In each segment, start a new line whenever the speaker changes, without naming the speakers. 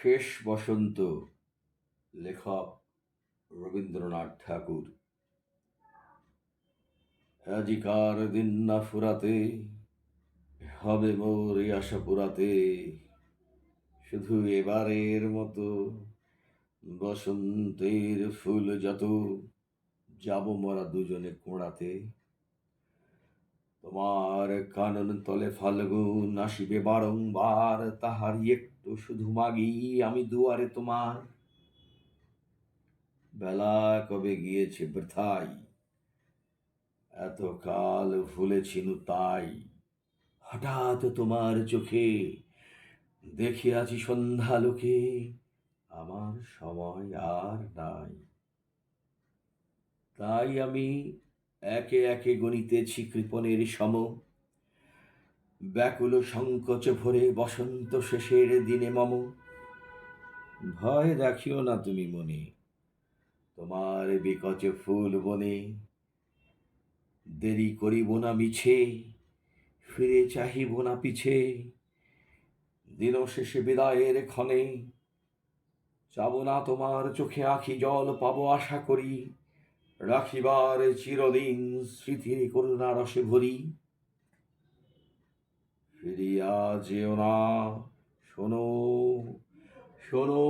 শেষ বসন্ত, লেখক রবীন্দ্রনাথ ঠাকুর। আজিকার দিন না ফুরাতে, হবে মোর এই আশা পুরাতে, শুধু এবারের মতো বসন্তের ফুল যত, যাব মোরা দুজনে কোঁড়াতে। তোমার কানন তলে ফাল্গুন আসিবে বারংবার, তাহারই একটু শুধু মাগি আমি দুয়ারে তোমার। বেলা কবে গিয়েছে বৃথাই, এতকাল ভুলেছিনু তাই। হঠাৎ তোমার চোখে দেখিয়াছি সন্ধ্যালোকে, আমার সময় আর নাই। তাই আমি একে একে গণিতেছি কৃপণের সম, ব্যাকুল সংকোচ ভরে বসন্ত শেষের দিনে মম। ভয় দেখিও না তুমি মনে, তোমার বিকচ ফুল বনে, দেরি করিব না মিছে, ফিরে চাহিব না পিছে। দিন শেষে বিদায়ের ক্ষণে, যাব না তোমার চোখে আঁখি জল, পাবো আশা করি রাখিবার চিরদিন স্মৃতির করুণা রসে ভরি। ফিরিয়া যেও না, শোনো শোনো,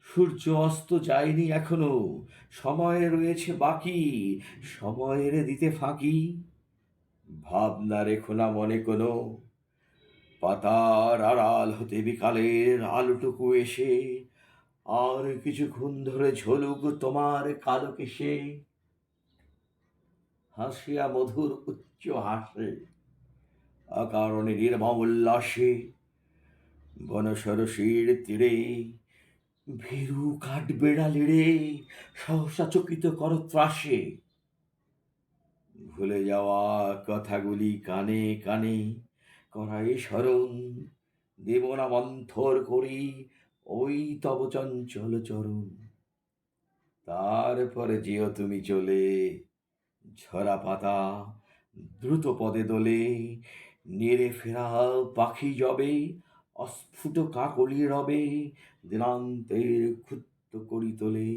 সূর্য অস্ত যায়নি এখনো, সময় রয়েছে বাকি, সময়ের দিতে ফাঁকি। ভাবনা রেখো না মনে কোনো, পাতার আড়াল হতে বিকালের আলোটুকু এসে আর কিছুক্ষণ ধরে ঝলুক তোমার কালো কেশে। হাসিয়া মধুর উচ্চ হাসে, অকারণে নির্মম উল্লাসে, বনসরসীর তীরে ভীরু কাঠ বেড়ালিরে সহসা চকিত কর ত্রাসে। ভুলে যাওয়া কথাগুলি কানে কানে করাই স্মরণ, দেব না মন্থর করি ওই তব চঞ্চল চরণ। তারপরে যেও তুমি চলে, ঝরা পাতা দ্রুত পদে দোলে, নেড়ে ফেরা পাখি যবে, অস্ফুট কাকলি রবে, দিনান্তের ক্ষুদ্র করি তোলে।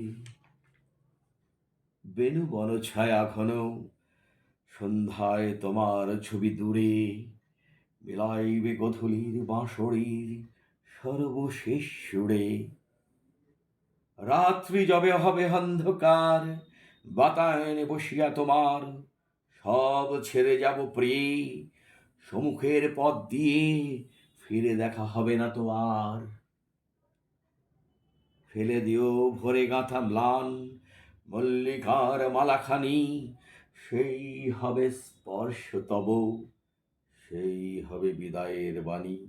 বেনু বন ছায়া ঘন, সন্ধ্যায় তোমার ছবি দূরে, মিলাইবে গধূলির বাঁশরির সর্বশেষ সুরে। রাত্রি যবে হবে অন্ধকার, বাতায়নে বসিয়া তোমার, সব ছেড়ে যাব প্রিয়ে, সম্মুখের পথ দিয়ে ফিরে দেখা হবে না তো আর। ফেলে দিও ভরে গাঁথা ম্লান মল্লিকার মালাখানি, সেই হবে স্পর্শ তব, সেই হবে বিদায়ের বাণী।